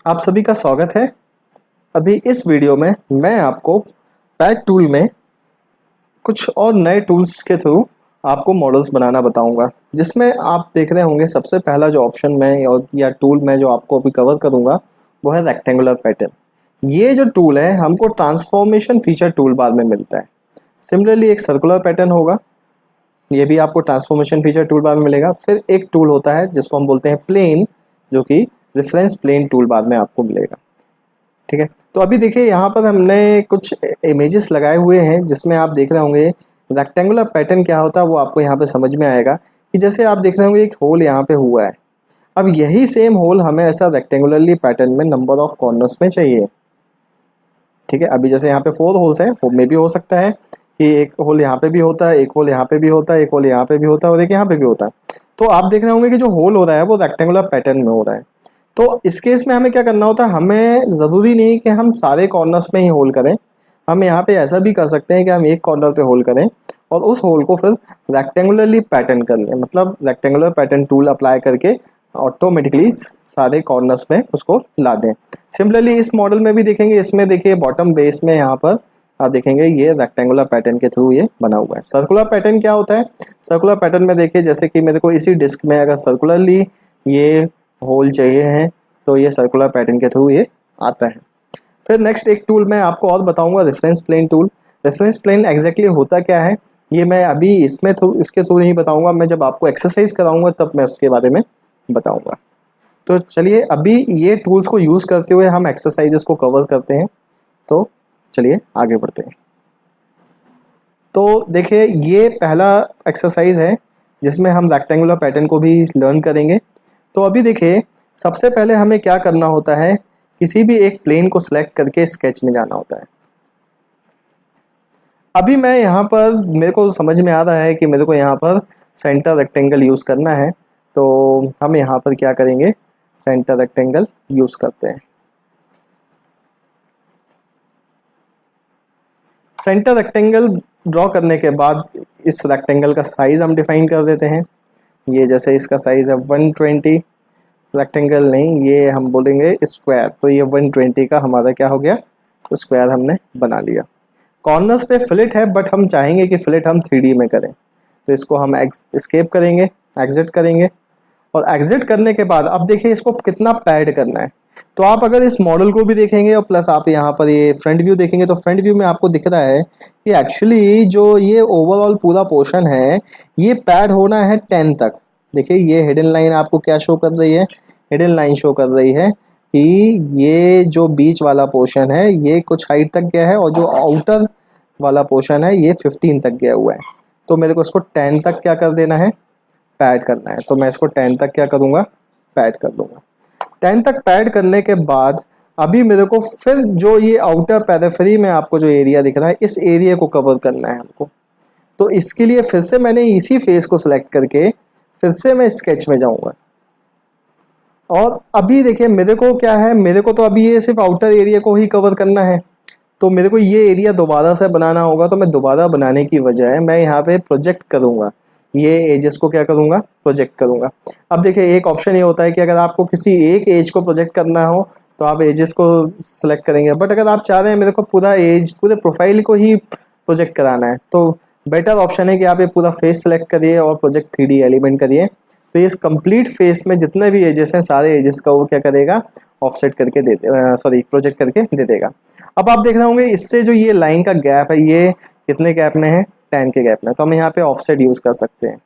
आप सभी का स्वागत है। अभी इस वीडियो में मैं आपको पैड टूल में कुछ और नए टूल्स के थ्रू आपको मॉडल्स बनाना बताऊंगा, जिसमें आप देख रहे होंगे सबसे पहला जो ऑप्शन मैं या टूल मैं जो आपको अभी कवर करूंगा वो है रेक्टेंगुलर पैटर्न। ये जो टूल है हमको ट्रांसफॉर्मेशन फीचर टूल बार में मिलता है। सिमिलरली एक सर्कुलर पैटर्न होगा, ये भी आपको ट्रांसफॉर्मेशन फीचर टूल बार में मिलेगा। फिर एक टूल होता है जिसको हम बोलते हैं प्लेन, जो कि रेफरेंस प्लेन टूल बार में आपको मिलेगा। ठीक है, तो अभी देखिए यहाँ पर हमने कुछ इमेजेस लगाए हुए हैं जिसमें आप देख रहे होंगे रेक्टेंगुलर पैटर्न क्या होता है वो आपको यहाँ पे समझ में आएगा कि जैसे आप देख रहे होंगे एक होल यहाँ पे हुआ है। अब यही सेम होल हमें ऐसा रेक्टेंगुलरली पैटर्न में नंबर ऑफ कॉर्नर्स में चाहिए। ठीक है, अभी जैसे यहाँ पे 4 होल्स हैं, वो में भी हो सकता है कि एक होल यहाँ पे भी होता है, एक होल यहाँ पे भी होता है, एक होल यहाँ पे भी होता है और एक यहाँ पे भी होता है। तो आप देख रहे होंगे कि जो होल हो रहा है वो रेक्टेंगुलर पैटर्न में हो रहा है। तो इस केस में हमें क्या करना होता है, हमें ज़रूरी नहीं कि हम सारे कॉर्नर्स में ही होल करें। हम यहाँ पे ऐसा भी कर सकते हैं कि हम एक कॉर्नर पे होल करें और उस होल को फिर रेक्टेंगुलरली पैटर्न कर लें, मतलब रेक्टेंगुलर पैटर्न टूल अप्लाई करके ऑटोमेटिकली सारे कॉर्नर्स में उसको ला दें। सिमिलरली इस मॉडल में भी देखेंगे, इसमें देखिए बॉटम बेस में यहाँ पर आप देखेंगे ये रेक्टेंगुलर पैटर्न के थ्रू ये बना हुआ है। सर्कुलर पैटर्न क्या होता है, सर्कुलर पैटर्न में देखिए जैसे कि मेरे को इसी डिस्क में अगर सर्कुलरली ये होल चाहिए हैं तो ये सर्कुलर पैटर्न के थ्रू ये आता है। फिर नेक्स्ट एक टूल मैं आपको और बताऊंगा, reference plane tool. Reference plane exactly होता क्या है ये मैं अभी इसके थ्रू नहीं बताऊंगा, मैं जब आपको एक्सरसाइज कराऊंगा तब मैं उसके बारे में बताऊंगा। तो चलिए अभी ये टूल्स को यूज़ करते हुए हम एक्सरसाइजेस को कवर करते हैं। तो चलिए आगे बढ़ते हैं। तो देखिए ये पहला एक्सरसाइज है जिसमें हम रेक्टेंगुलर पैटर्न को भी लर्न करेंगे। तो अभी देखिए सबसे पहले हमें क्या करना होता है, किसी भी एक प्लेन को सिलेक्ट करके स्केच में जाना होता है। अभी मैं यहाँ पर मेरे को समझ में आ रहा है कि मेरे को यहाँ पर सेंटर रेक्टेंगल यूज़ करना है, तो हम यहाँ पर क्या करेंगे, सेंटर रेक्टेंगल यूज़ करते हैं। सेंटर रेक्टेंगल ड्रॉ करने के बाद इस रेक्टेंगल का साइज़ हम डिफाइन कर देते हैं। ये जैसे इसका साइज़ है 120, रेक्टेंगल नहीं, ये हम बोलेंगे स्क्वायर। तो ये 120 का हमारा क्या हो गया, तो स्क्वायर हमने बना लिया। कॉर्नर्स पे फिलेट है बट हम चाहेंगे कि फिलेट हम 3D में करें, तो इसको हम एस्केप करेंगे, एग्जिट करेंगे। और एग्जिट करने के बाद अब देखिए इसको कितना पैड करना है। तो आप अगर इस मॉडल को भी देखेंगे और प्लस आप यहाँ पर ये फ्रंट व्यू देखेंगे तो फ्रंट व्यू में आपको दिख रहा है कि एक्चुअली जो ये ओवरऑल पूरा पोर्शन है ये पैड होना है 10 तक। देखिए ये हिडन लाइन आपको क्या शो कर रही है, हिडन लाइन शो कर रही है कि ये जो बीच वाला पोर्शन है ये कुछ हाइट तक गया है और जो आउटर वाला पोर्शन है ये 15 तक गया हुआ है। तो मेरे को इसको 10 तक क्या कर देना है, पैड करना है। तो मैं इसको 10 तक क्या करूँगा, पैड कर दूंगा। 10 तक पैड करने के बाद अभी मेरे को फिर जो ये आउटर पेरिफेरी में आपको जो एरिया दिख रहा है इस एरिया को कवर करना है हमको। तो इसके लिए फिर से मैंने इसी फेस को सिलेक्ट करके फिर से मैं स्केच में जाऊंगा। और अभी देखिए मेरे को क्या है, मेरे को तो अभी ये सिर्फ आउटर एरिया को ही कवर करना है, तो मेरे को ये एरिया दोबारा से बनाना होगा। तो मैं दोबारा बनाने की बजाय मैं यहाँ पे प्रोजेक्ट करूँगा, ये एजेस को क्या करूँगा, प्रोजेक्ट करूँगा। अब देखिए एक ऑप्शन ये होता है कि अगर आपको किसी एक एज को प्रोजेक्ट करना हो तो आप एजेस को सिलेक्ट करेंगे, बट अगर आप चाह रहे हैं मेरे को पूरा एज पूरे प्रोफाइल को ही प्रोजेक्ट कराना है तो बेटर ऑप्शन है कि आप ये पूरा फेस सेलेक्ट करिए और प्रोजेक्ट 3D एलिमेंट करिए। तो ये कंप्लीट फेस में जितने भी एजेस हैं सारे एजेस का वो क्या करेगा, ऑफसेट करके दे दे प्रोजेक्ट करके दे देगा। अब आप देख रहे होंगे इससे जो ये लाइन का गैप है ये कितने गैप में है, 10 के गैप में। तो हम यहाँ पे ऑफसेट यूज़ कर सकते हैं,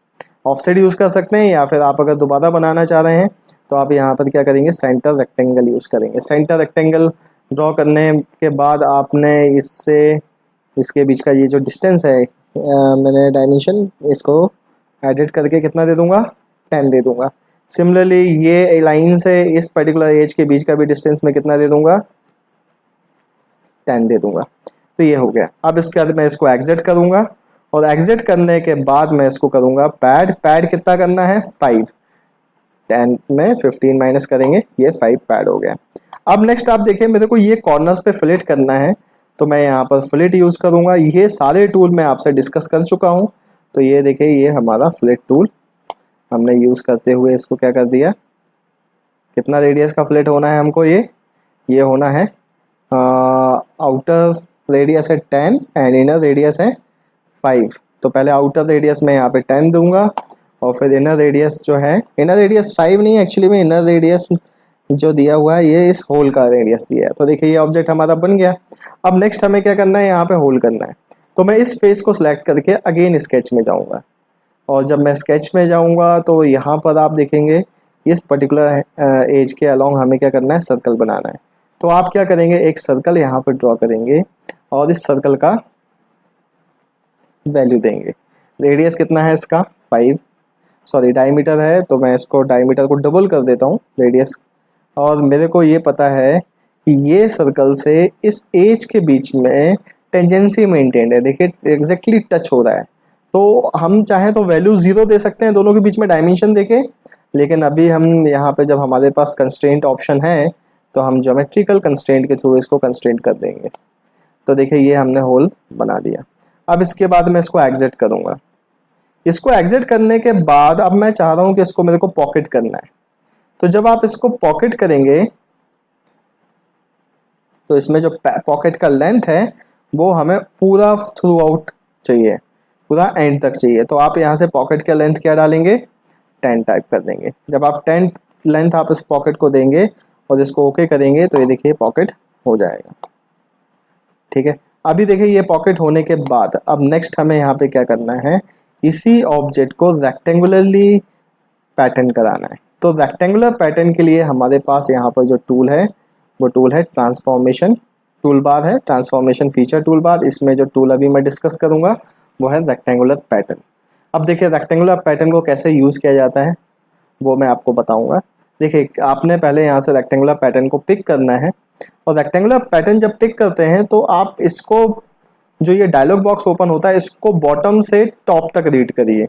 ऑफसेट यूज़ कर सकते हैं, या फिर आप अगर दोबारा बनाना चाह रहे हैं तो आप यहाँ पर क्या करेंगे, सेंटर रेक्टेंगल यूज़ करेंगे। सेंटर रेक्टेंगल ड्रॉ करने के बाद आपने इससे इसके बीच का ये जो डिस्टेंस है मैंने डायमेंशन इसको एडिट करके कितना दे दूंगा, 10 दे दूंगा। सिमिलरली ये लाइन से इस पर्टिकुलर एज के बीच का भी डिस्टेंस मैं कितना दे दूंगा, 10 दे दूंगा। तो ये हो गया। अब इसके बाद मैं इसको एग्जिट करूंगा और एग्जिट करने के बाद मैं इसको करूंगा पैड। पैड कितना करना है, 5। 10 में 15 माइनस करेंगे, ये 5 पैड हो गया। अब नेक्स्ट आप देखिए मेरे को ये कॉर्नर्स पे फिलेट करना है, तो मैं यहाँ पर फिलेट यूज़ करूँगा। ये सारे टूल मैं आपसे डिस्कस कर चुका हूँ। तो ये देखिए ये हमारा फिलेट टूल हमने यूज़ करते हुए इसको क्या कर दिया, कितना रेडियस का फिलेट होना है हमको, ये ये होना है आउटर रेडियस है 10 एंड इनर रेडियस है 5। तो पहले आउटर रेडियस में यहाँ पे 10 दूंगा और फिर इनर रेडियस जो है, इनर रेडियस 5 नहीं, एक्चुअली में इनर रेडियस जो दिया हुआ है ये इस होल का रेडियस दिया है। तो देखिए ये ऑब्जेक्ट हमारा बन गया। अब नेक्स्ट हमें क्या करना है, यहाँ पे होल करना है। तो मैं इस फेस को सिलेक्ट करके अगेन स्केच में जाऊँगा, और जब मैं स्केच में जाऊँगा तो यहाँ पर आप देखेंगे इस पर्टिकुलर एज के अलॉन्ग हमें क्या करना है, सर्कल बनाना है। तो आप क्या करेंगे, एक सर्कल यहाँ पर ड्रॉ करेंगे और इस सर्कल का वैल्यू देंगे। रेडियस कितना है इसका 5, सॉरी डायमीटर है, तो मैं इसको डायमीटर को डबल कर देता हूँ रेडियस। और मेरे को ये पता है कि ये सर्कल से इस एज के बीच में टेंजेंसी मेंटेन्ड है, देखिए एग्जैक्टली टच हो रहा है। तो हम चाहें तो वैल्यू 0 दे सकते हैं दोनों के बीच में डायमेंशन देके, लेकिन अभी हम यहाँ पे जब हमारे पास कंस्ट्रेंट ऑप्शन है तो हम ज्योमेट्रिकल कंस्ट्रेंट के थ्रू इसको कंस्ट्रेंट कर देंगे। तो देखिए ये हमने होल बना दिया। अब इसके बाद मैं इसको एग्जिट करूँगा। इसको एग्जिट करने के बाद अब मैं चाह रहा हूँ कि इसको मेरे को पॉकेट करना है। तो जब आप इसको पॉकेट करेंगे तो इसमें जो पॉकेट का लेंथ है वो हमें पूरा थ्रू आउट चाहिए, पूरा एंड तक चाहिए। तो आप यहाँ से पॉकेट का लेंथ क्या डालेंगे, 10 टाइप कर देंगे। जब आप 10 लेंथ आप इस पॉकेट को देंगे और इसको ओके करेंगे तो ये देखिए पॉकेट हो जाएगा। ठीक है, अभी देखिए ये पॉकेट होने के बाद अब नेक्स्ट हमें यहाँ पे क्या करना है, इसी ऑब्जेक्ट को रेक्टेंगुलरली पैटर्न कराना है। तो रेक्टेंगुलर पैटर्न के लिए हमारे पास यहाँ पर जो टूल है वो टूल है ट्रांसफॉर्मेशन टूल बार है, ट्रांसफॉर्मेशन फीचर टूल बार। इसमें जो टूल अभी मैं डिस्कस करूँगा वो है रेक्टेंगुलर पैटर्न। अब देखिए रेक्टेंगुलर पैटर्न को कैसे यूज़ किया जाता है वो मैं आपको बताऊँगा। देखिए आपने पहले यहाँ से रेक्टेंगुलर पैटर्न को पिक करना है, और रेक्टेंगुलर पैटर्न जब पिक करते हैं तो आप इसको, जो ये डायलॉग बॉक्स ओपन होता है, इसको बॉटम से टॉप तक रीड करिए।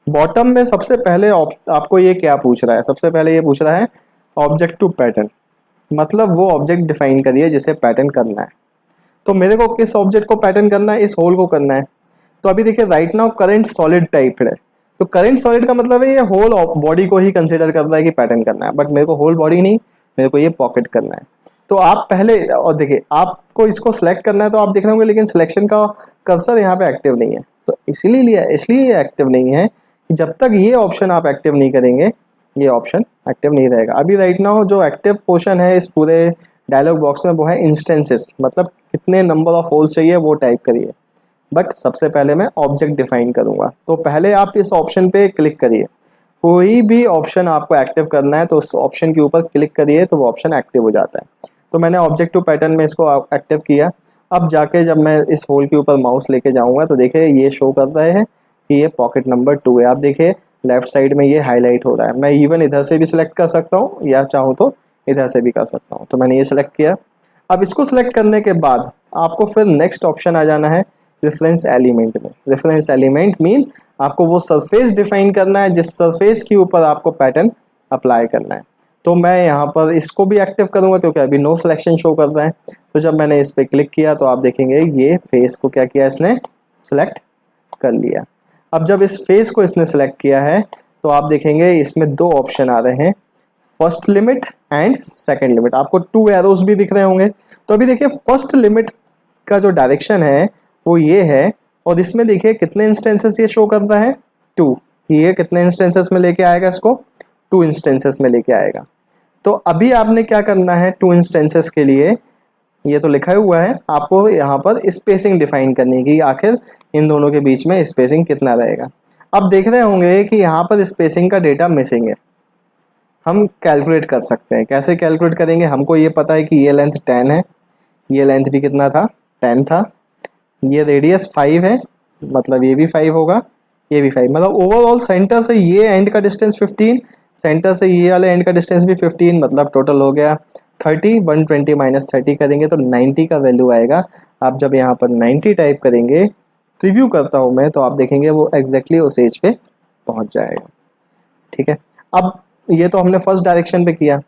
बॉटम में सबसे पहले आपको ये क्या पूछ रहा है, सबसे पहले ये पूछ रहा है ऑब्जेक्ट टू पैटर्न, मतलब वो ऑब्जेक्ट डिफाइन करिए जिसे पैटर्न करना है। तो मेरे को किस ऑब्जेक्ट को पैटर्न करना है, इस होल को करना है। तो अभी देखिए right now current solid type है, तो करंट सॉलिड का मतलब है ये होल बॉडी को ही कंसिडर कर रहा है कि पैटर्न करना है, बट मेरे को होल बॉडी नहीं, मेरे को ये पॉकेट करना है। तो आप पहले, और देखिए आपको इसको सिलेक्ट करना है तो आप देख रहे होंगे लेकिन सिलेक्शन का कर्सर यहाँ पे एक्टिव नहीं है। तो इसलिए ये एक्टिव नहीं है कि जब तक ये ऑप्शन आप एक्टिव नहीं करेंगे ये ऑप्शन एक्टिव नहीं रहेगा। अभी राइट नाउ जो एक्टिव पोर्शन है इस पूरे डायलॉग बॉक्स में वो है इंस्टेंसेस, मतलब कितने नंबर ऑफ होल्स चाहिए वो टाइप करिए। बट सबसे पहले मैं ऑब्जेक्ट डिफाइन करूँगा, तो पहले आप इस ऑप्शन पे क्लिक करिए। कोई भी ऑप्शन आपको एक्टिव करना है तो उस ऑप्शन के ऊपर क्लिक करिए तो वो ऑप्शन एक्टिव हो जाता है। तो मैंने ऑब्जेक्ट टू पैटर्न में इसको एक्टिव किया। अब जाके जब मैं इस होल के ऊपर माउस लेके जाऊंगा तो देखिए ये शो कर रहे हैं कि ये पॉकेट नंबर 2 है। आप देखिए लेफ्ट साइड में ये हाईलाइट हो रहा है। मैं इवन इधर से भी सिलेक्ट कर सकता हूँ या चाहूँ तो इधर से भी कर सकता हूँ। तो मैंने ये सिलेक्ट किया। अब इसको सिलेक्ट करने के बाद आपको फिर नेक्स्ट ऑप्शन आ जाना है रेफरेंस एलिमेंट में। रेफरेंस एलिमेंट मीन आपको वो सरफेस डिफाइन करना है जिस सरफेस के ऊपर आपको पैटर्न अप्लाई करना है। तो मैं यहाँ पर इसको भी एक्टिव करूँगा क्योंकि अभी नो सिलेक्शन शो कर रहा है। तो जब मैंने इस पर क्लिक किया तो आप देखेंगे ये फेस को क्या किया, इसने सिलेक्ट कर लिया। अब जब इस फेस को इसने सिलेक्ट किया है तो आप देखेंगे इसमें 2 ऑप्शन आ रहे हैं, first limit and second limit. आपको 2 एरोज भी दिख रहे होंगे। तो अभी देखिए फर्स्ट लिमिट का जो डायरेक्शन है वो ये है, और इसमें देखिए कितने इंस्टेंसेस ये शो कर रहा है, 2। ये कितने इंस्टेंसेस में लेके आएगा, इसको 2 इंस्टेंसेस में लेके आएगा। तो अभी आपने क्या करना है, 2 इंस्टेंसेस के लिए ये तो लिखा हुआ है, आपको यहाँ पर स्पेसिंग डिफाइन करनी की, आखिर इन दोनों के बीच में स्पेसिंग कितना रहेगा। अब देख रहे होंगे कि यहाँ पर स्पेसिंग का डेटा मिसिंग है। हम कैलकुलेट कर सकते हैं, कैसे कैलकुलेट करेंगे, हमको ये पता है कि ये लेंथ 10 है, ये लेंथ भी कितना था, 10 था, ये रेडियस 5 है, मतलब ये भी 5 होगा, ये भी 5, मतलब ओवरऑल सेंटर से ये एंड का डिस्टेंस 15, सेंटर से ये वाले एंड का डिस्टेंस भी 15, मतलब टोटल हो गया 30। 120 माइनस 30 करेंगे तो 90 का वैल्यू आएगा। आप जब यहाँ पर 90 टाइप करेंगे, रिव्यू करता हूँ मैं, तो आप देखेंगे वो एग्जैक्टली उस एज पे पहुँच जाएगा। ठीक है, अब ये तो हमने फर्स्ट डायरेक्शन पे किया।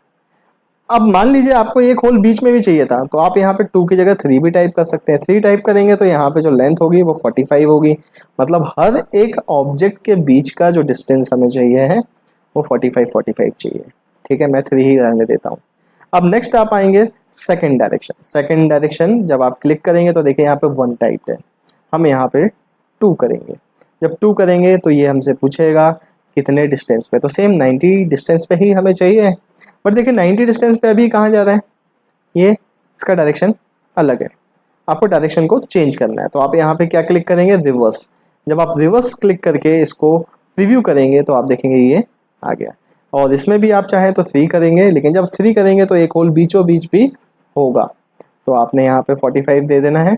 अब मान लीजिए आपको एक होल बीच में भी चाहिए था, तो आप यहाँ पे 2 की जगह 3 भी टाइप कर सकते हैं। 3 टाइप करेंगे तो यहाँ पे जो लेंथ होगी वो 45 होगी, मतलब हर एक ऑब्जेक्ट के बीच का जो डिस्टेंस हमें चाहिए है वो 45 चाहिए। ठीक है, मैं 3 ही रहने देता हूँ। अब नेक्स्ट आप आएंगे सेकंड डायरेक्शन। सेकंड डायरेक्शन जब आप क्लिक करेंगे तो देखिए यहाँ पे 1 टाइप है, हम यहाँ पे 2 करेंगे। जब 2 करेंगे तो ये हमसे पूछेगा कितने डिस्टेंस पे, तो सेम 90 डिस्टेंस पे ही हमें चाहिए। बट देखिए 90 डिस्टेंस पे अभी कहाँ जा रहा है, ये इसका डायरेक्शन अलग है, आपको डायरेक्शन को चेंज करना है। तो आप यहाँ पे क्या क्लिक करेंगे, रिवर्स। जब आप रिवर्स क्लिक करके इसको प्रीव्यू करेंगे तो आप देखेंगे ये आ गया। और इसमें भी आप चाहें तो 3 करेंगे, लेकिन जब 3 करेंगे तो एक होल बीचों बीच भी होगा, तो आपने यहाँ पे 45 दे देना है।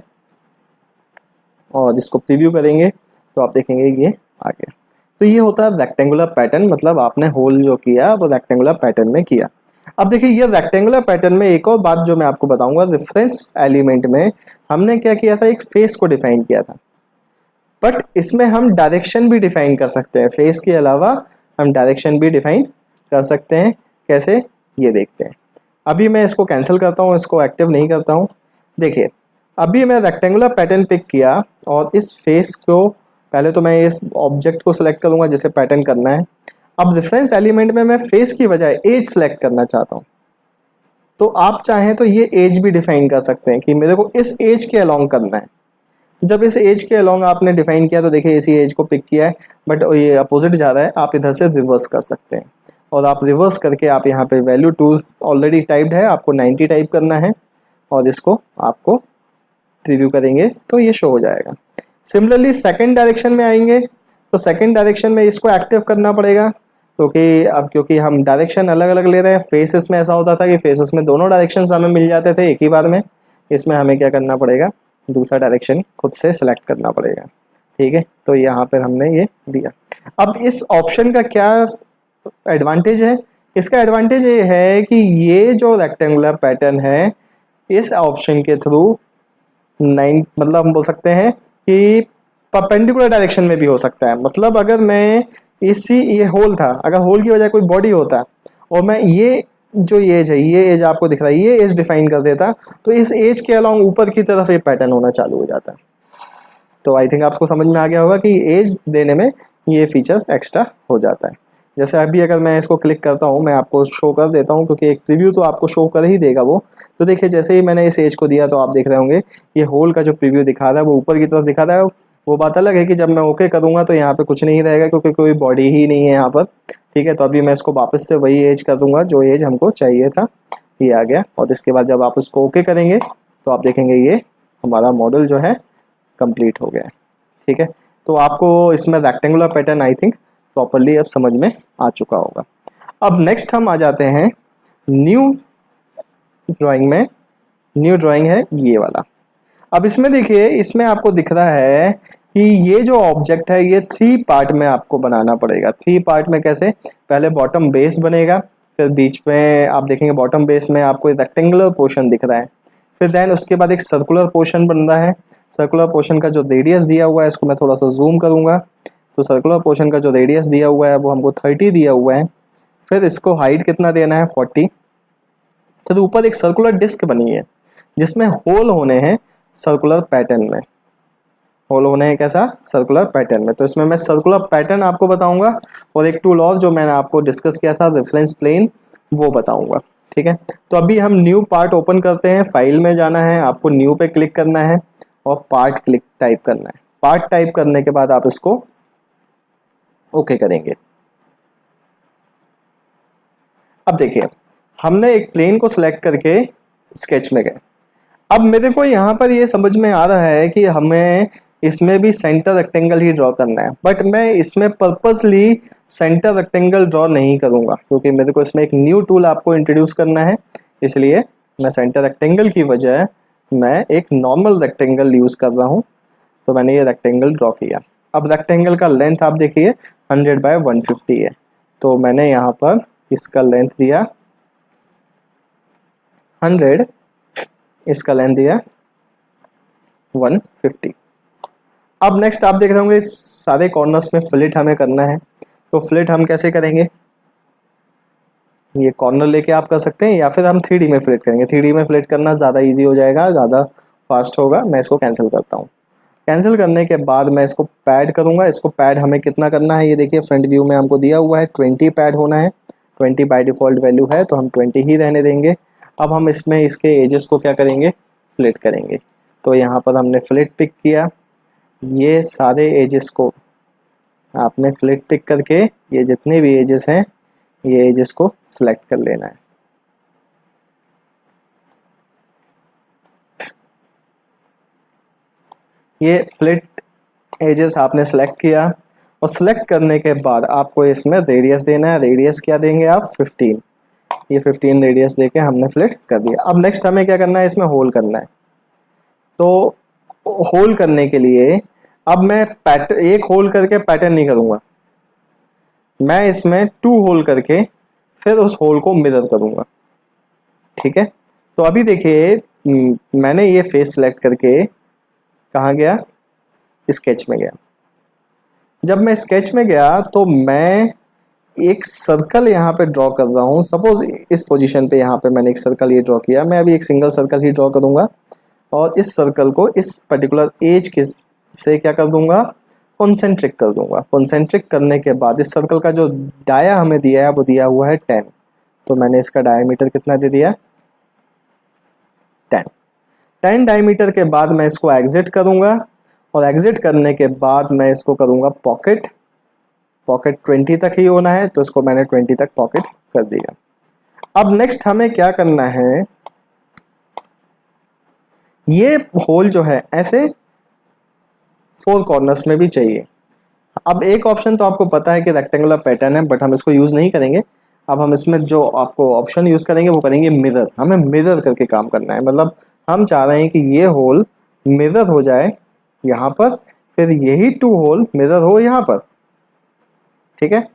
और इसको प्रीव्यू करेंगे तो आप देखेंगे ये आ गया। तो ये होता है रेक्टेंगुलर पैटर्न, मतलब आपने होल जो किया वो रेक्टेंगुलर पैटर्न में किया। अब देखिए ये रेक्टेंगुलर पैटर्न में एक और बात जो मैं आपको बताऊंगा, रेफरेंस एलिमेंट में हमने क्या किया था, एक फेस को डिफाइन किया था। बट इसमें हम डायरेक्शन भी डिफाइन कर सकते हैं, फेस के अलावा हम डायरेक्शन भी डिफाइन कर सकते हैं। कैसे, ये देखते हैं। अभी मैं इसको कैंसिल करता हूँ, इसको एक्टिव नहीं करता हूँ। देखिए अभी मैं रेक्टेंगुलर पैटर्न पिक किया और इस फेस को पहले तो मैं इस ऑब्जेक्ट को सिलेक्ट करूंगा जिसे पैटर्न करना है। अब रेफरेंस एलिमेंट में मैं फेस की बजाय एज सेलेक्ट करना चाहता हूँ, तो आप चाहें तो ये एज भी डिफाइन कर सकते हैं कि मेरे को इस एज के अलोंग करना है। तो जब इस एज के अलोंग आपने डिफाइन किया तो देखिए इसी एज को पिक किया है, बट ये अपोजिट जा रहा है, आप इधर से रिवर्स कर सकते हैं। और आप रिवर्स करके आप यहाँ पे वैल्यू 2 ऑलरेडी टाइप्ड है, आपको 90 टाइप करना है और इसको आपको रिव्यू करेंगे तो ये शो हो जाएगा। सिमिलरली सेकंड डायरेक्शन में आएंगे तो सेकंड डायरेक्शन में इसको एक्टिव करना पड़ेगा, क्योंकि हम डायरेक्शन अलग अलग ले रहे हैं। फेसेस में ऐसा होता था कि फेसेस में दोनों डायरेक्शंस हमें मिल जाते थे एक ही बार में, इसमें हमें क्या करना पड़ेगा, दूसरा डायरेक्शन खुद से सेलेक्ट करना पड़ेगा। ठीक है, तो यहाँ पर हमने ये दिया। अब इस ऑप्शन का क्या एडवांटेज है, इसका एडवांटेज ये है कि ये जो रेक्टेंगुलर पैटर्न है इस ऑप्शन के थ्रू मतलब हम बोल सकते हैं कि परपेंडिकुलर डायरेक्शन में भी हो सकता है। मतलब अगर मैं ये होल था, अगर होल की वजह कोई बॉडी होता और मैं ये जो एज है, ये एज आपको दिख रहा है, ये एज डिफाइन कर देता, तो इस एज के अलोंग ऊपर की तरफ ये पैटर्न होना चालू हो जाता है। तो आई थिंक आपको समझ में आ गया होगा कि एज देने में ये फीचर्स एक्स्ट्रा हो जाता है। जैसे अभी अगर मैं इसको क्लिक करता हूँ, मैं आपको शो कर देता हूँ क्योंकि एक प्रीव्यू तो आपको शो कर ही देगा वो। तो देखिए जैसे ही मैंने इस एज को दिया तो आप देख रहे होंगे ये होल का जो प्रीव्यू दिखा रहा है वो ऊपर की तरफ दिखा रहा है। वो बात अलग है कि जब मैं ओके करूँगा तो यहाँ पे कुछ नहीं रहेगा क्योंकि कोई बॉडी ही नहीं है यहाँ पर। ठीक है, तो अभी मैं इसको वापस से वही एज कर दूंगा जो एज हमको चाहिए था, ये आ गया। और इसके बाद जब आप उसको ओके करेंगे तो आप देखेंगे ये हमारा मॉडल जो है कंप्लीट हो गया है। ठीक है, तो आपको इसमें rectangular pattern I think properly अब समझ में आ चुका होगा। अब नेक्स्ट हम आ जाते हैं न्यू ड्राइंग में। न्यू ड्राइंग है ये वाला। अब इसमें देखिए, इसमें आपको दिख रहा है कि ये जो ऑब्जेक्ट है ये 3 पार्ट में आपको बनाना पड़ेगा। 3 पार्ट में कैसे, पहले बॉटम बेस बनेगा, फिर बीच में आप देखेंगे बॉटम बेस में आपको एक रेक्टेंगुलर पोर्शन दिख रहा है, फिर देन उसके बाद एक सर्कुलर पोर्शन बन रहा है। सर्कुलर पोर्शन का जो रेडियस दिया हुआ है, इसको मैं थोड़ा सा जूम करूंगा, तो सर्कुलर पोर्शन का जो रेडियस दिया हुआ है वो हमको 30 दिया हुआ है। फिर इसको हाइट कितना देना है, 40। फिर ऊपर एक सर्कुलर डिस्क बनी है जिसमें होल होने हैं सर्कुलर पैटर्न में, होल होने हैं कैसा, सर्कुलर पैटर्न में। तो इसमें मैं सर्कुलर पैटर्न आपको बताऊंगा और एक टूल और जो मैंने आपको डिस्कस किया था रेफरेंस प्लेन, वो बताऊंगा। ठीक है, तो अभी हम न्यू पार्ट ओपन करते हैं। फाइल में जाना है, आपको न्यू पे क्लिक करना है और पार्ट क्लिक टाइप करना है। पार्ट टाइप करने के बाद आप इसको ओके करेंगे। अब देखिए हमने एक प्लेन को सिलेक्ट करके स्केच में गए। अब मेरे को यहाँ पर ये समझ में आ रहा है कि हमें इसमें भी सेंटर रेक्टेंगल ही ड्रॉ करना है, बट मैं इसमें पर्पसली सेंटर रेक्टेंगल ड्रॉ नहीं करूँगा क्योंकि मेरे को इसमें एक न्यू टूल आपको इंट्रोड्यूस करना है। इसलिए मैं सेंटर रेक्टेंगल की बजाय मैं एक नॉर्मल रेक्टेंगल यूज़ कर रहा हूँ। तो मैंने ये रेक्टेंगल ड्रॉ किया। अब रेक्टेंगल का लेंथ आप देखिए 100 बाय 150 है, तो मैंने यहाँ पर इसका लेंथ दिया 100, इसका लेंथ दिया 150। अब नेक्स्ट आप देख रहे होंगे सारे कॉर्नर्स में फिलेट हमें करना है। तो फिलेट हम कैसे करेंगे, ये कॉर्नर लेके आप कर सकते हैं या फिर हम 3D में फिलेट करेंगे। 3D में फिलेट करना ज़्यादा इजी हो जाएगा, ज़्यादा फास्ट होगा। मैं इसको कैंसिल करता हूँ। कैंसिल करने के बाद मैं इसको पैड करूँगा। इसको पैड हमें कितना करना है, ये देखिए फ्रंट व्यू में हमको दिया हुआ है 20 पैड होना है। 20 बाय डिफ़ॉल्ट वैल्यू है तो हम 20 ही रहने देंगे। अब हम इसमें इसके एजेस को क्या करेंगे, फ्लिट करेंगे। तो यहाँ पर हमने फ्लिट पिक किया, ये सारे एजेस को आपने फ्लिट पिक करके ये जितने भी एजेस हैं ये एजेस को सिलेक्ट कर लेना है। ये फ्लिट एजेस आपने सेलेक्ट किया और सिलेक्ट करने के बाद आपको इसमें रेडियस देना है। रेडियस क्या देंगे आप, 15। ये 15 रेडियस देके हमने फ्लिट कर दिया। अब नेक्स्ट हमें क्या करना है, इसमें होल करना है। तो होल करने के लिए अब मैं पैटर्न एक होल करके पैटर्न नहीं करूंगा, मैं इसमें 2 होल करके फिर उस होल को मिरर करूंगा। ठीक है, तो अभी देखिए मैंने ये फेस सेलेक्ट करके कहाँ गया, स्केच में गया। जब मैं स्केच में गया तो मैं एक सर्कल यहाँ पे ड्रॉ कर रहा हूँ। सपोज इस पोजीशन पे यहाँ पे मैंने एक सर्कल ये ड्रॉ किया, मैं अभी एक सिंगल सर्कल ही ड्रॉ करूँगा और इस सर्कल को इस पर्टिकुलर एज के से क्या कर दूंगा, कॉन्सेंट्रिक कर दूंगा। कॉन्सेंट्रिक करने के बाद इस सर्कल का जो डाया हमें दिया है वो दिया हुआ है 10, तो मैंने इसका डायमीटर कितना दे दिया, 10 डायमीटर के बाद मैं इसको एग्जिट करूंगा और एग्जिट करने के बाद मैं इसको करूंगा पॉकेट 20 तक ही होना है, तो इसको मैंने 20 तक पॉकेट कर दिया। अब नेक्स्ट हमें क्या करना है, ये होल जो है ऐसे 4 कॉर्नर्स में भी चाहिए। अब एक ऑप्शन तो आपको पता है कि रेक्टेंगुलर पैटर्न है, बट हम इसको यूज नहीं करेंगे। अब हम इसमें जो आपको ऑप्शन यूज करेंगे वो करेंगे मिरर। हमें मिरर करके काम करना है, मतलब हम चाह रहे हैं कि ये होल मिरर हो जाए यहाँ पर, फिर यही 2 होल मिरर हो यहाँ पर। ठीक है,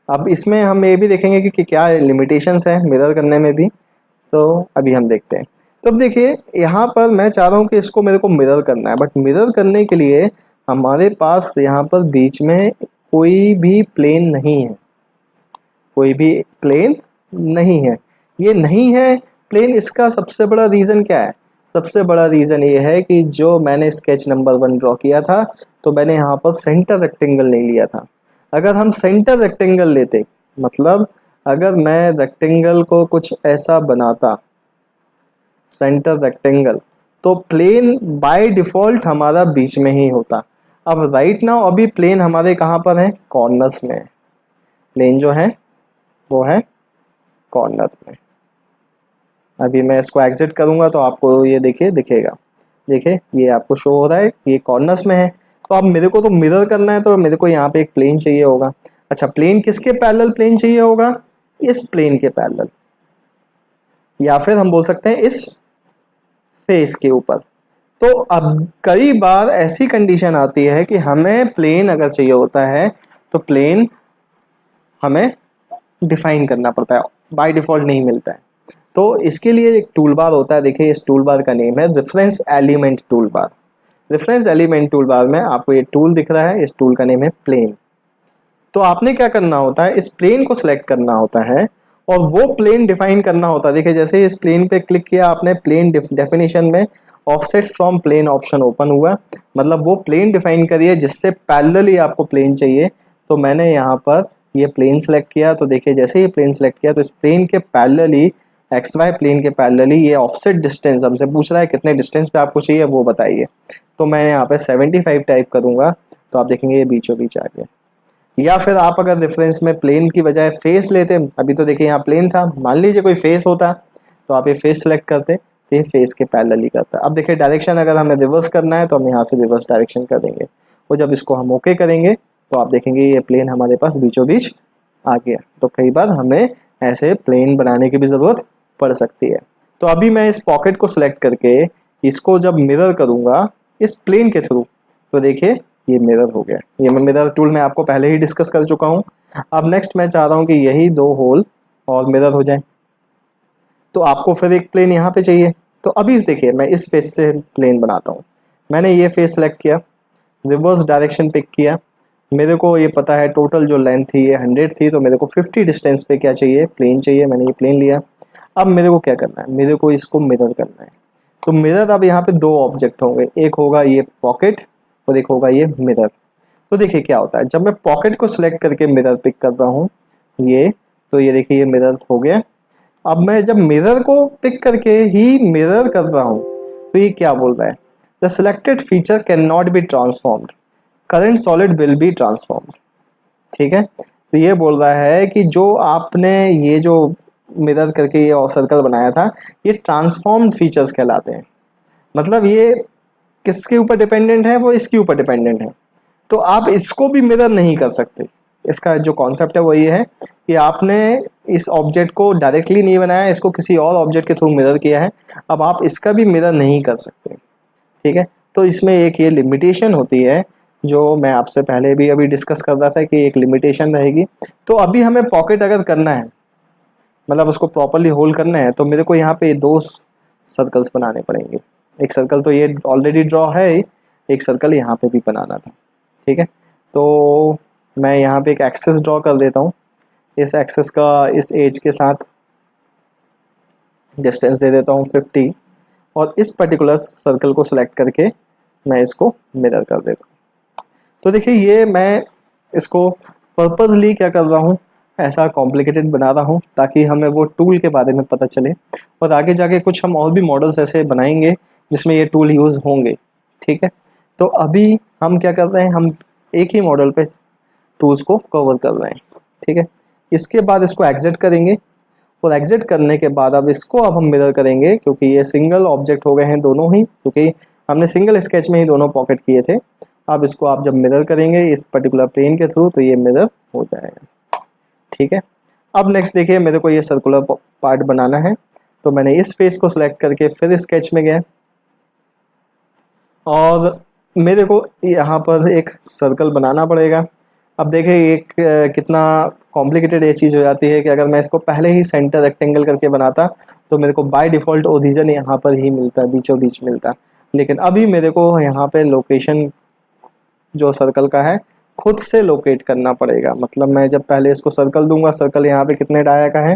अब इसमें हम ये भी देखेंगे कि क्या लिमिटेशंस है मिरर करने में भी, तो अभी हम देखते हैं। तो अब देखिए यहाँ पर मैं चाह रहा हूँ कि इसको मेरे को मिरर करना है, बट मिरर करने के लिए हमारे पास यहाँ पर बीच में कोई भी प्लेन नहीं है, कोई भी प्लेन नहीं है। ये नहीं है प्लेन, इसका सबसे बड़ा रीज़न क्या है, सबसे बड़ा रीज़न ये है कि जो मैंने स्केच नंबर 1 ड्रॉ किया था तो मैंने यहाँ पर सेंटर रेक्टेंगल नहीं लिया था। अगर हम सेंटर रेक्टेंगल लेते, मतलब अगर मैं रेक्टेंगल को कुछ ऐसा बनाता सेंटर रेक्टेंगल, तो प्लेन बाय डिफॉल्ट हमारा बीच में ही होता। अब राइट नाउ अभी प्लेन हमारे कहाँ पर है, कॉर्नर्स में। प्लेन जो है वो है कॉर्नर्स में। अभी मैं इसको एग्जिट करूंगा तो आपको ये देखिए दिखेगा, देखिए ये आपको शो हो रहा है ये कॉर्नर्स में है। तो अब मेरे को तो मिरर करना है, तो मेरे को यहाँ पे एक प्लेन चाहिए होगा। अच्छा, प्लेन किसके पैरेलल प्लेन चाहिए होगा, इस प्लेन के पैरेलल, या फिर हम बोल सकते हैं इस फेस के ऊपर। तो अब कई बार ऐसी कंडीशन आती है कि हमें प्लेन अगर चाहिए होता है तो प्लेन हमें डिफाइन करना पड़ता है, बाय डिफॉल्ट नहीं मिलता है। तो इसके लिए एक टूल बार होता है, देखिए इस टूल बार का नेम है reference element tool bar. Reference element tool bar में आपको ये टूल दिख रहा है, इस टूल का नेम है प्लेन। तो आपने क्या करना होता है, इस प्लेन को सिलेक्ट करना होता है और वो प्लेन डिफाइन करना होता है। देखिए जैसे इस प्लेन पे क्लिक किया आपने, प्लेन डेफिनेशन में offset from plane option open हुआ, मतलब वो प्लेन डिफाइन करिए जिससे पैरेलली आपको प्लेन चाहिए। तो मैंने यहाँ पर ये प्लेन सेलेक्ट किया, तो देखिए जैसे ही प्लेन सेलेक्ट किया तो इस प्लेन के पैरेलली XY प्लेन के पैरेलली ये ऑफसेट डिस्टेंस हमसे पूछ रहा है कितने डिस्टेंस पे आपको चाहिए वो बताइए। तो मैं यहाँ पे 75 टाइप करूँगा, तो आप देखेंगे ये बीचों बीच आ गया। या फिर आप अगर रेफरेंस में प्लेन की बजाय फेस लेते, अभी तो देखिए यहाँ प्लेन था, मान लीजिए कोई फेस होता तो आप ये फेस सेलेक्ट करते तो ये फेस के पैरेलल ही करता। अब देखिए डायरेक्शन अगर हमें रिवर्स करना है तो हम यहाँ से रिवर्स डायरेक्शन कर देंगे, और जब इसको हम ओके करेंगे तो आप देखेंगे ये प्लेन हमारे पास बीचों बीच आ गया। तो कई बार हमें ऐसे प्लेन बनाने की भी ज़रूरत पड़ सकती है। तो अभी मैं इस पॉकेट को सिलेक्ट करके इसको जब मिरर करूँगा इस प्लेन के थ्रू, तो देखिए ये मिरर हो गया। ये मैं मिरर टूल में आपको पहले ही डिस्कस कर चुका हूँ। अब नेक्स्ट मैं चाह रहा हूँ कि यही 2 होल और मिरर हो जाए, तो आपको फिर एक प्लेन यहाँ पे चाहिए। तो अभी देखिए मैं इस फेस से प्लेन बनाता हूँ। मैंने ये फेस सेलेक्ट किया, रिवर्स डायरेक्शन पिक किया, मेरे को ये पता है टोटल जो लेंथ थी ये 100 थी, तो मेरे को 50 डिस्टेंस पे क्या चाहिए, प्लेन चाहिए। मैंने ये प्लेन लिया। अब मेरे को क्या करना है, मेरे को इसको मिरर करना है। तो मिरर अब यहाँ पे 2 ऑब्जेक्ट होंगे, एक होगा ये पॉकेट और एक होगा ये मिरर। तो देखिए क्या होता है, जब मैं पॉकेट को सिलेक्ट करके मिरर पिक कर रहा हूँ ये, तो ये देखिए ये मिरर हो गया। अब मैं जब मिरर को पिक करके ही मिरर कर रहा हूँ तो ये क्या बोल रहा है, the selected feature can not be transformed, current solid will be transformed. ठीक है, तो ये बोल रहा है कि जो आपने ये जो मिरर करके ये सर्कल बनाया था ये ट्रांसफॉर्म्ड फीचर्स कहलाते हैं। मतलब ये किसके ऊपर डिपेंडेंट है, वो इसके ऊपर डिपेंडेंट है। तो आप इसको भी मिरर नहीं कर सकते। इसका जो कॉन्सेप्ट है वो ये है कि आपने इस ऑब्जेक्ट को डायरेक्टली नहीं बनाया, इसको किसी और ऑब्जेक्ट के थ्रू मिरर किया है, अब आप इसका भी मिरर नहीं कर सकते। ठीक है, तो इसमें एक ये लिमिटेशन होती है जो मैं आपसे पहले भी अभी डिस्कस कर रहा था कि एक लिमिटेशन रहेगी। तो अभी हमें पॉकेट अगर करना है, मतलब उसको प्रॉपरली होल्ड करना है, तो मेरे को यहाँ पे 2 सर्कल्स बनाने पड़ेंगे। एक सर्कल तो ये ऑलरेडी ड्रॉ है, एक सर्कल यहाँ पे भी बनाना था। ठीक है, तो मैं यहाँ पे एक एक्सेस ड्रॉ कर देता हूँ। इस एक्सेस का इस एज के साथ डिस्टेंस दे देता हूँ 50 और इस पर्टिकुलर सर्कल को सिलेक्ट करके मैं इसको मिरर कर देता हूँ। तो देखिए ये मैं इसको पर्पसली क्या कर रहा हूँ, ऐसा कॉम्प्लिकेटेड बना रहा हूँ ताकि हमें वो टूल के बारे में पता चले और आगे जाके कुछ हम और भी मॉडल्स ऐसे बनाएंगे जिसमें ये टूल यूज़ होंगे। ठीक है, तो अभी हम क्या कर रहे हैं, हम एक ही मॉडल पे टूल्स को कवर कर रहे हैं। ठीक है, इसके बाद इसको एग्जिट करेंगे और एग्जिट करने के बाद अब इसको अब हम मिरर करेंगे क्योंकि ये सिंगल ऑब्जेक्ट हो गए हैं दोनों ही, क्योंकि हमने सिंगल स्केच में ही दोनों पॉकेट किए थे। अब इसको आप जब मिरर करेंगे इस पर्टिकुलर प्लेन के थ्रू तो ये मिरर हो जाएगा। ठीक है, अब नेक्स्ट देखिए मेरे को ये सर्कुलर पार्ट बनाना है, तो मैंने इस फेस को सिलेक्ट करके फिर स्केच में गया और मेरे को यहाँ पर एक सर्कल बनाना पड़ेगा। अब देखिए एक कितना कॉम्प्लिकेटेड ये चीज़ हो जाती है कि अगर मैं इसको पहले ही सेंटर रेक्टेंगल करके बनाता तो मेरे को बाय डिफ़ॉल्ट ओरिजिन यहाँ पर ही मिलता, बीचों बीच मिलता। लेकिन अभी मेरे को यहाँ पे लोकेशन जो सर्कल का है खुद से लोकेट करना पड़ेगा। मतलब मैं जब पहले इसको सर्कल दूंगा, सर्कल यहाँ पे कितने डाया का है,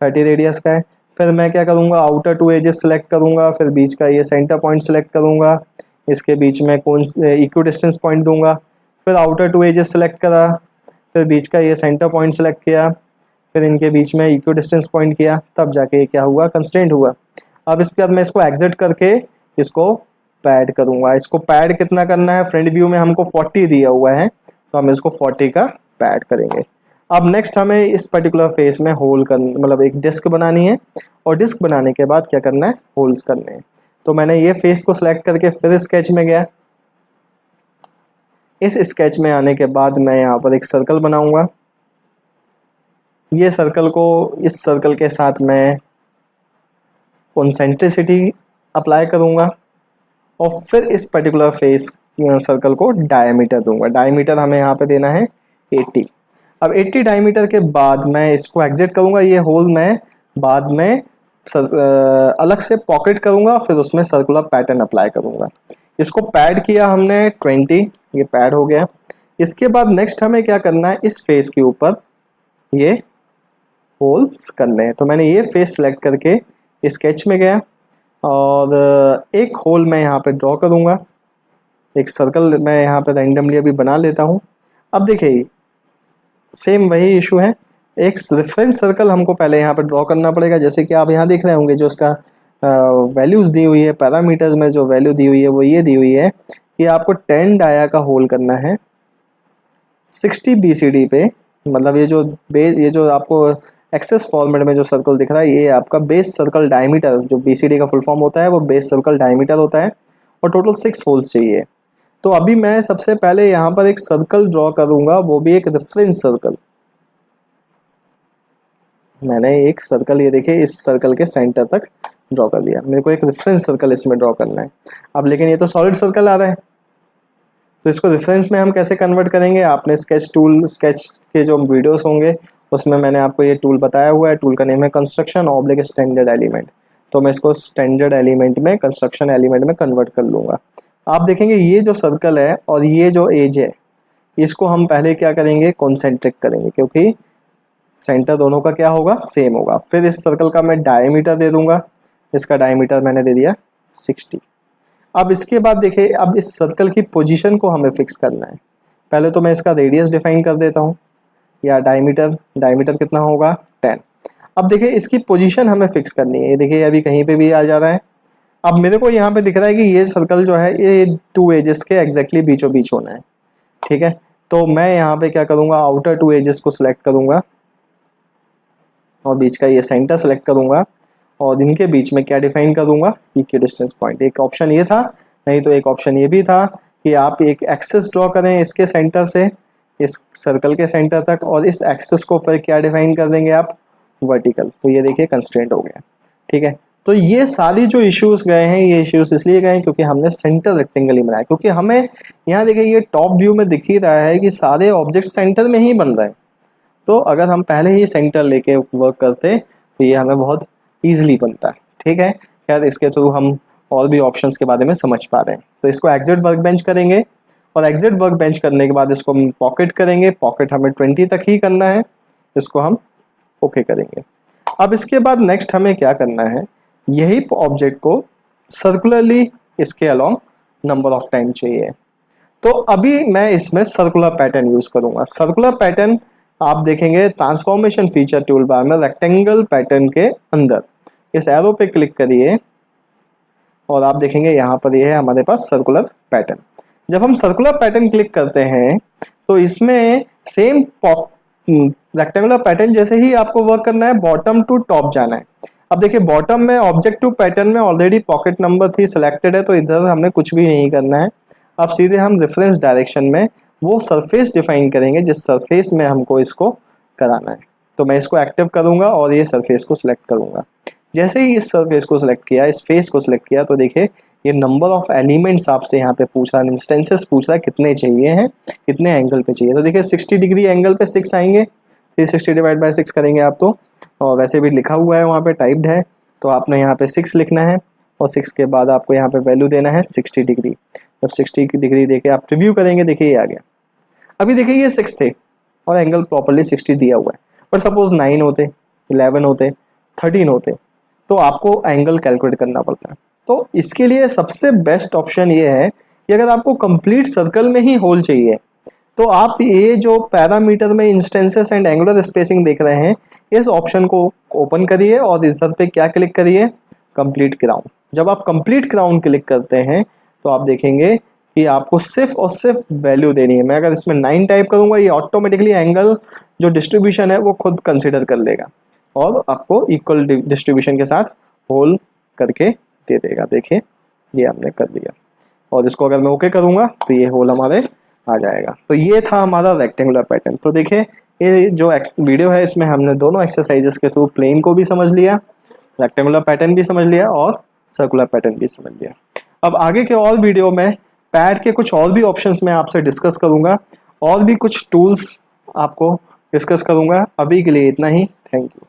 30 रेडियस का है। फिर मैं क्या करूँगा, आउटर 2 एजेस सेलेक्ट करूँगा, फिर बीच का ये सेंटर पॉइंट सेलेक्ट करूँगा, इसके बीच में कौन इक्वी डिस्टेंस पॉइंट दूंगा, फिर आउटर 2 एजेस सेलेक्ट करा, फिर बीच का ये सेंटर पॉइंट सेलेक्ट किया, फिर इनके बीच में इक्वी डिस्टेंस पॉइंट किया, तब जाके ये क्या हुआ, कंस्ट्रेंट हुआ। अब इसके बाद मैं इसको एग्जिट करके इसको पैड करूँगा। इसको पैड कितना करना है, फ्रंट व्यू में हमको 40 दिया हुआ है तो हम इसको 40 का पैड करेंगे। अब नेक्स्ट हमें इस पर्टिकुलर फेस में होल कर मतलब एक डिस्क बनानी है और डिस्क बनाने के बाद क्या करना है, होल्स करने हैं। तो मैंने ये फेस को सिलेक्ट करके फिर स्केच में गया। इस स्केच में आने के बाद मैं यहाँ पर एक सर्कल बनाऊंगा। ये सर्कल को इस सर्कल के साथ मैं कॉन्सेंट्रिसिटी अप्लाई करूँगा और फिर इस पर्टिकुलर फेस सर्कल को डायमीटर दूंगा। डायमीटर हमें यहाँ पे देना है 80। अब 80 डायमीटर के बाद मैं इसको एग्जिट करूँगा। ये होल मैं बाद में अलग से पॉकेट करूँगा, फिर उसमें सर्कुलर पैटर्न अप्लाई करूँगा। इसको पैड किया हमने 20, ये पैड हो गया। इसके बाद नेक्स्ट हमें क्या करना है, इस फेस के ऊपर ये होल्स करने हैं। तो मैंने ये फेस सेलेक्ट करके स्केच में गया और एक होल मैं यहाँ पे ड्रॉ करूँगा। एक सर्कल मैं यहाँ पे रैंडमली अभी बना लेता हूँ। अब देखिए सेम वही इशू है, एक रेफरेंस सर्कल हमको पहले यहाँ पे ड्रॉ करना पड़ेगा। जैसे कि आप यहाँ देख रहे होंगे जो इसका वैल्यूज़ दी हुई है, पैरामीटर्स में जो वैल्यू दी हुई है वो ये दी हुई है कि आपको 10 डाया का होल करना है 60 BCD पे। मतलब ये जो आपको एक्सेस फॉर्मेट में जो सर्कल दिख रहा है ये आपका बेस सर्कल डायमीटर, जो BCD का फुल फॉर्म होता है वो बेस सर्कल डायमीटर होता है और टोटल 6 होल्स चाहिए। तो अभी मैं सबसे पहले यहाँ पर एक सर्कल ड्रॉ करूँगा, वो भी एक रेफरेंस सर्कल। मैंने एक सर्कल ये देखिए इस सर्कल के सेंटर तक ड्रॉ कर दिया। मेरे को एक रेफरेंस सर्कल इसमें ड्रॉ करना है। अब लेकिन ये तो सॉलिड सर्कल आ रहा है, तो इसको रेफरेंस में हम कैसे कन्वर्ट करेंगे। आपने स्केच के जो वीडियोस होंगे उसमें मैंने आपको ये टूल बताया हुआ है। टूल का नेम है कंस्ट्रक्शन ऑब्लिक स्टैंडर्ड एलिमेंट। तो मैं इसको स्टैंडर्ड एलिमेंट में, कंस्ट्रक्शन एलिमेंट में कन्वर्ट कर लूँगा। आप देखेंगे ये जो सर्कल है और ये जो एज है इसको हम पहले क्या करेंगे, कॉन्सेंट्रिक करेंगे, क्योंकि सेंटर दोनों का क्या होगा, सेम होगा। फिर इस सर्कल का मैं डायमीटर दे दूंगा। इसका डायमीटर मैंने दे दिया 60। अब इसके बाद देखिए, अब इस सर्कल की पोजीशन को हमें फिक्स करना है। पहले तो मैं इसका रेडियस डिफाइन कर देता हूँ, या डायमीटर कितना होगा 10। अब देखिए इसकी पोजीशन हमें फिक्स करनी है। ये देखिए अभी कहीं पे भी आ जा रहा है। अब मेरे को यहाँ पे दिख रहा है कि ये सर्कल जो है ये 2 एजेस के एग्जैक्टली बीचों बीच होना है, ठीक है। तो मैं यहाँ पे क्या करूँगा, आउटर 2 एजेस को सिलेक्ट करूँगा और बीच का ये सेंटर सेलेक्ट करूँगा और इनके बीच में क्या डिफाइन करूँगा, इक्वी डिस्टेंस पॉइंट। एक ऑप्शन ये था, नहीं तो एक ऑप्शन ये भी था कि आप एक एक्सिस ड्रॉ करें इसके सेंटर से इस सर्कल के सेंटर तक, और इस एक्सिस को फिर क्या डिफाइन कर देंगे आप, वर्टिकल। तो ये देखिए कंस्ट्रेंट हो गया, ठीक है। तो ये सारी जो इश्यूज गए हैं, ये इश्यूज इसलिए गए हैं क्योंकि हमने सेंटर रेक्टेंगल ही बनाया। क्योंकि हमें यहाँ देखिए ये टॉप व्यू में दिख ही रहा है कि सारे ऑब्जेक्ट सेंटर में ही बन रहे हैं। तो अगर हम पहले ही सेंटर लेके वर्क करते तो ये हमें बहुत ईजिली बनता है, ठीक है। खैर इसके थ्रू हम और भी ऑप्शंस के बारे में समझ पा रहे हैं। तो इसको एग्जिट वर्क बेंच करेंगे और एग्जिट वर्क बेंच करने के बाद इसको हम पॉकेट करेंगे। पॉकेट हमें 20 तक ही करना है, इसको हम ओके करेंगे। अब इसके बाद नेक्स्ट हमें क्या करना है, यही ऑब्जेक्ट को सर्कुलरली इसके अलोंग नंबर ऑफ टाइम चाहिए। तो अभी मैं इसमें सर्कुलर पैटर्न यूज करूंगा। सर्कुलर पैटर्न आप देखेंगे ट्रांसफॉर्मेशन फीचर टूल बार में रेक्टेंगल पैटर्न के अंदर इस एरो पे क्लिक करिए और आप देखेंगे यहाँ पर ये है हमारे पास सर्कुलर पैटर्न। जब हम सर्कुलर पैटर्न क्लिक करते हैं तो इसमें सेम रेक्टेंगुलर पैटर्न जैसे ही आपको वर्क करना है, बॉटम टू टॉप जाना है। अब देखिए बॉटम में ऑब्जेक्ट टू पैटर्न में ऑलरेडी पॉकेट नंबर 3 सिलेक्टेड है, तो इधर हमें कुछ भी नहीं करना है। अब सीधे हम रेफरेंस डायरेक्शन में वो सरफेस डिफाइन करेंगे जिस सरफेस में हमको इसको कराना है। तो मैं इसको एक्टिव करूंगा और ये सरफेस को सिलेक्ट करूंगा। जैसे ही इस सरफेस को सिलेक्ट किया, इस फेस को सिलेक्ट किया, तो देखिए ये नंबर ऑफ एलिमेंट्स आपसे यहाँ पे पूछ रहा है, इंस्टेंसेस पूछ रहा है कितने चाहिए हैं, कितने एंगल पे चाहिए। तो देखिए 60 डिग्री एंगल पे 6 आएंगे, 360 डिवाइड बाय 6 करेंगे आप तो, और वैसे भी लिखा हुआ है वहाँ पे टाइप्ड है, तो आपने यहाँ पे 6 लिखना है और 6 के बाद आपको यहाँ पे वैल्यू देना है 60 डिग्री। जब 60 डिग्री देके आप रिव्यू करेंगे, देखिए ये आ गया। अभी देखिए ये 6 थे और एंगल प्रॉपर्ली 60 दिया हुआ है, पर सपोज 9 होते, 11 होते, 13 होते, तो आपको एंगल कैलकुलेट करना पड़ता है। तो इसके लिए सबसे बेस्ट ऑप्शन ये है कि अगर आपको कंप्लीट सर्कल में ही होल चाहिए तो आप ये जो पैरामीटर में इंस्टेंसेस एंड एंगुलर स्पेसिंग देख रहे हैं, इस ऑप्शन को ओपन करिए और इधर पे क्या क्लिक करिए, कंप्लीट क्राउन। जब आप कंप्लीट क्राउन क्लिक करते हैं तो आप देखेंगे कि आपको सिर्फ और सिर्फ वैल्यू देनी है। मैं अगर इसमें 9 टाइप करूंगा, ये ऑटोमेटिकली एंगल जो डिस्ट्रीब्यूशन है वो खुद कंसिडर कर लेगा और आपको इक्वल डिस्ट्रीब्यूशन के साथ होल करके दे देगा। देखिए ये हमने कर दिया और इसको अगर मैं ओके करूंगा तो ये होल हमारे आ जाएगा। तो ये था हमारा रेक्टेंगुलर पैटर्न। तो देखिए ये जो वीडियो है इसमें हमने दोनों एक्सरसाइजेस के थ्रू प्लेन को भी समझ लिया, रेक्टेंगुलर पैटर्न भी समझ लिया और सर्कुलर पैटर्न भी समझ लिया। अब आगे के और वीडियो में पैड के कुछ और भी ऑप्शंस मैं आपसे डिस्कस करूंगा और भी कुछ टूल्स आपको डिस्कस करूंगा। अभी के लिए इतना ही, थैंक यू।